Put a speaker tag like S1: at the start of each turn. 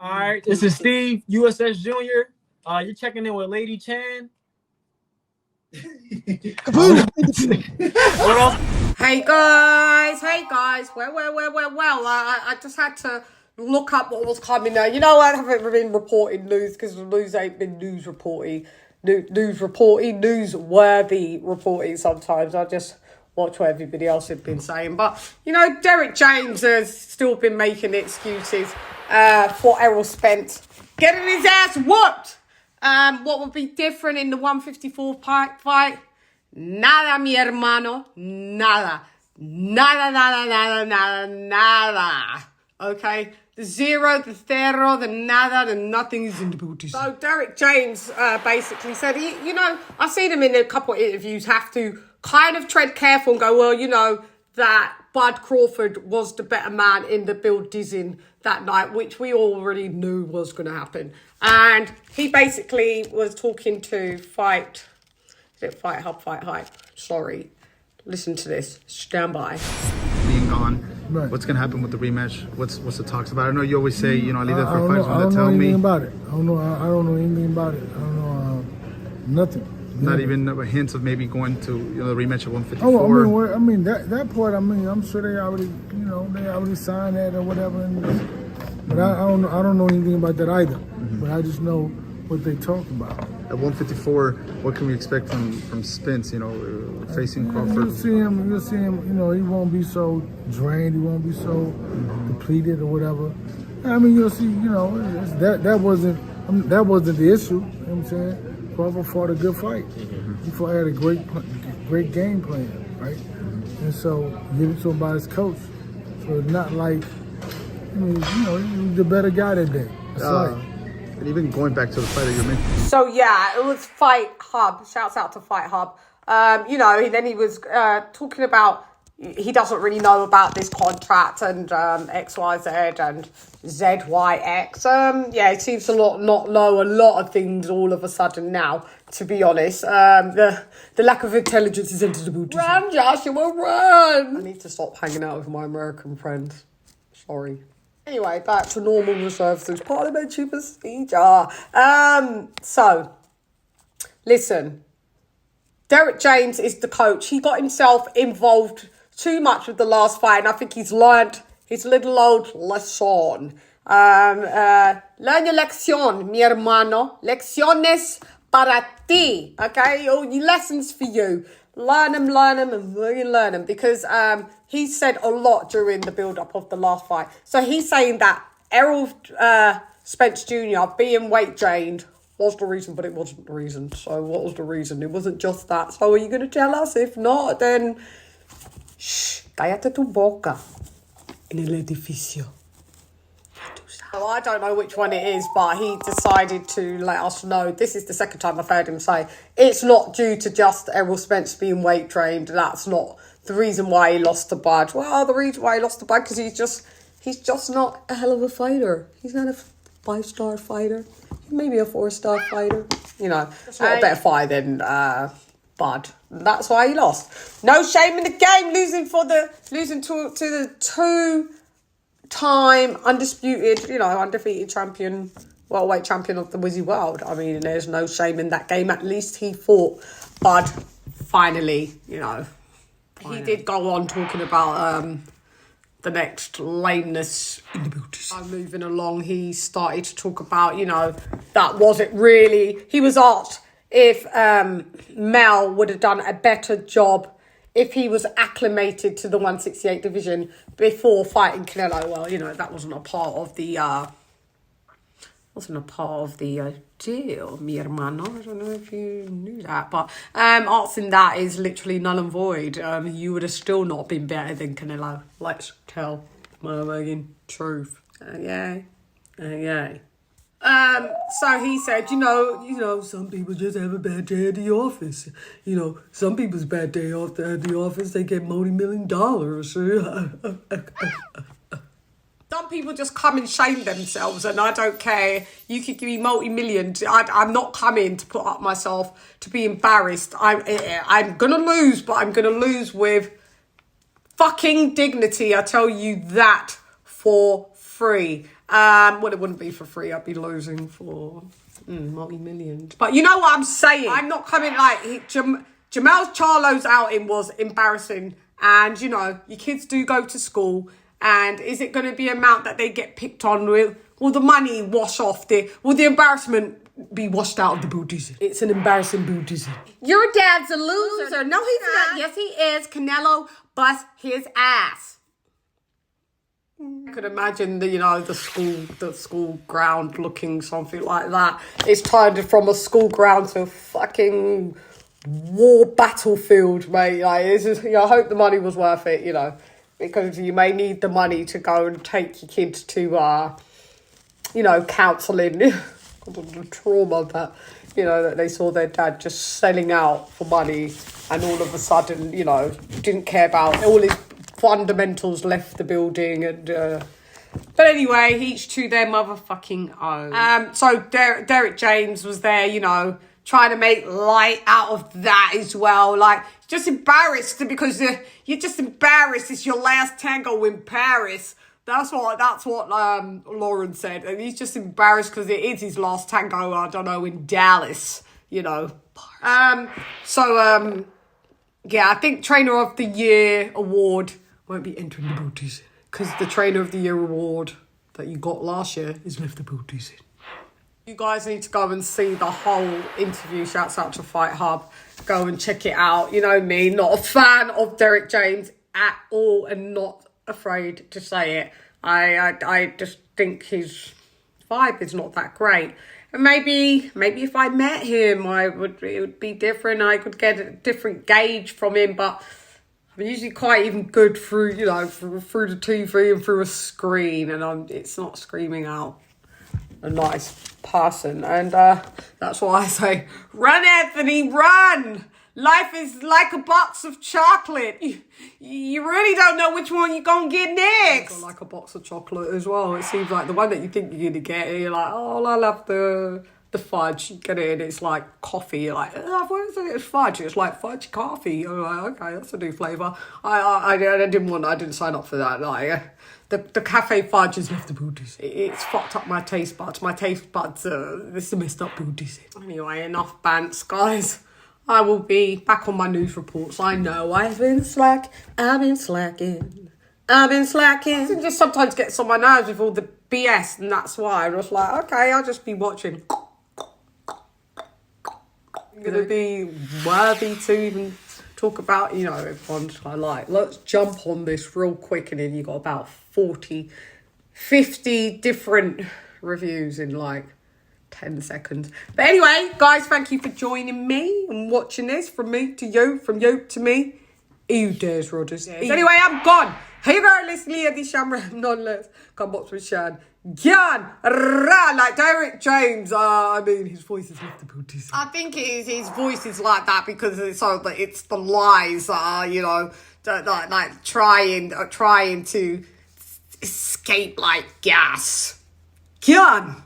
S1: All right, this is Steve, USS Junior. You're checking in with LadyChann. What else?
S2: Hey guys. Well, I just had to look up what was coming now. You know, I haven't been reporting news because the news ain't been newsworthy reporting sometimes. I just watch what everybody else had been saying. But, you know, Derrick James has still been making excuses for Errol Spence getting his ass whooped. What would be different in the 154 fight? Nada, mi hermano. Nada. Okay? The zero, the cero, the nada, the nothing is in the booty. So Derrick James basically said, you know, I've seen him in a couple of interviews have to kind of tread careful and go, well, you know, that Bud Crawford was the better man in the Bill Dizin that night, which we already knew was going to happen. And he basically was talking to Fight Hub, Fight Hype. Sorry. Listen to this. Stand by.
S3: Being gone.
S4: Right.
S3: What's going to happen with the rematch? What's the talks about? I know you always say, you know, I leave that for fighters
S4: I
S3: to
S4: don't
S3: tell
S4: know
S3: me.
S4: anything about it. I don't know anything about it. I don't know nothing.
S3: Not even a hint of maybe going to, you know, the rematch at 154.
S4: Oh, I mean that part. I mean, I'm sure they already signed that or whatever. But I don't know anything about that either. Mm-hmm. But I just know what they talked about.
S3: At 154, what can we expect from Spence? You know, facing Crawford.
S4: You'll see him. You know, he won't be so drained. He won't be so depleted or whatever. I mean, you'll see. You know, that wasn't the issue. You know what I'm saying? Crawford fought a good fight. He had a great game plan, right? And so give it to him by his coach. So it's not like, I mean, you know, he was the better guy that day.
S3: And even going back to the fight that you're mentioning.
S2: So yeah, it was Fight Hub. Shouts out to Fight Hub. You know, then he was talking about he doesn't really know about this contract and XYZ and ZYX. Yeah, he seems to not know a lot of things all of a sudden now, to be honest. The lack of intelligence is into the booty. Run, Joshua, run! I need to stop hanging out with my American friends. Sorry. Anyway, back to normal reserve through parliamentary procedure. So, listen. Derrick James is the coach. He got himself involved too much with the last fight, and I think he's learned his little old lesson. Learn your lección, mi hermano. Lecciones para ti, okay? All your lessons for you. Learn them, and really learn them. Because he said a lot during the build-up of the last fight. So he's saying that Errol Spence Jr. being weight drained was the reason, but it wasn't the reason. So what was the reason? It wasn't just that. So are you going to tell us? If not, then shh, cállate tu boca en el edificio. Well, I don't know which one it is, but he decided to let us know. This is the second time I've heard him say it's not due to just Errol Spence being weight trained. That's not the reason why he lost to Bud. Well, the reason why he lost to Bud because he's just not a hell of a fighter. He's not a 5-star fighter. Maybe a 4-star fighter. You know, it's not a better fight than Bud. That's why he lost. No shame in the game, losing to the two-time undisputed, you know, undefeated champion, welterweight champion of the Wizzy world. I mean, there's no shame in that game. At least he fought Bud finally, you know. He did go on talking about the next lameness in the booties. Moving along, he started to talk about, you know, that wasn't really... He was asked if Mel would have done a better job if he was acclimated to the 168 division before fighting Canelo. Well, you know, that wasn't a part of the deal, mi hermano. I don't know if you knew that, but asking that is literally null and void. You would have still not been better than Canelo. Let's tell motherfucking truth. Yeah. So he said, you know, some people just have a bad day at the office. You know, some people's bad day at the office, they get multi-million dollars. Some people just come and shame themselves, and I don't care. You could give me multi-million. I'm not coming to put up myself to be embarrassed. I'm going to lose, but I'm going to lose with fucking dignity. I tell you that for free. Well, it wouldn't be for free. I'd be losing for multi-millions. But you know what I'm saying? I'm not coming like... Jermell Charlo's outing was embarrassing. And, you know, your kids do go to school. And is it going to be an amount that they get picked on with? Will the money wash off will the embarrassment be washed out of the booties? It's an embarrassing booties. Your dad's a loser. No, he's not. Yes, he is. Canelo bust his ass. I could imagine the school ground looking something like that. It's turned from a school ground to a fucking war battlefield, mate. Like, I hope the money was worth it, because you may need the money to go and take your kids to, counselling. The trauma that, that they saw their dad just selling out for money and all of a sudden, didn't care about all his fundamentals, left the building and... But anyway, each to their motherfucking own. So Derrick James was there, trying to make light out of that as well. Like, just embarrassed because you're just embarrassed. It's your last tango in Paris. That's what Lauren said. And he's just embarrassed because it is his last tango, I don't know, in Dallas, Yeah, I think Trainer of the Year award won't be entering the booties because the Trainer of the Year award that you got last year is left the booties in. You guys need to go and see the whole interview. Shouts out to Fight Hub. Go and check it out. You know me, not a fan of Derrick James at all and not afraid to say it. I just think his vibe is not that great. And maybe if I met him, it would be different. I could get a different gauge from him, but I'm usually quite even good through the TV and through a screen, and it's not screaming out a nice person. And that's why I say, run, Anthony, run! Life is like a box of chocolate. You really don't know which one you're going to get next. Like a box of chocolate as well. It seems like the one that you think you're going to get, and you're like, oh, I love the fudge. You get it and it's like coffee. You're like, oh, what is it? It's fudge. It's like fudge coffee. I'm like, okay, that's a new flavour. I didn't sign up for that. Like, the cafe fudge has left the booties. It's fucked up my taste buds. My taste buds, this is messed up booties. Anyway, enough bants, guys. I will be back on my news reports. I know I've been slacking. I just sometimes gets on my nerves with all the BS, and that's why I'm just like, okay, I'll just be watching. I'm going to be worthy to even talk about, everyone's like, let's jump on this real quick, and then you got about 50 different reviews in like 10 seconds. But anyway, guys, thank you for joining me and watching this. From me to you, from you to me. Ew, Des Rodders. Anyway, I'm gone. Hey, regardless, LadyChann, nonetheless. Come watch with CHANN. Gyan, like Derrick James. His voice is left the booties. I think his voice is like that because it's the lies, like trying to escape like gas. Gyan.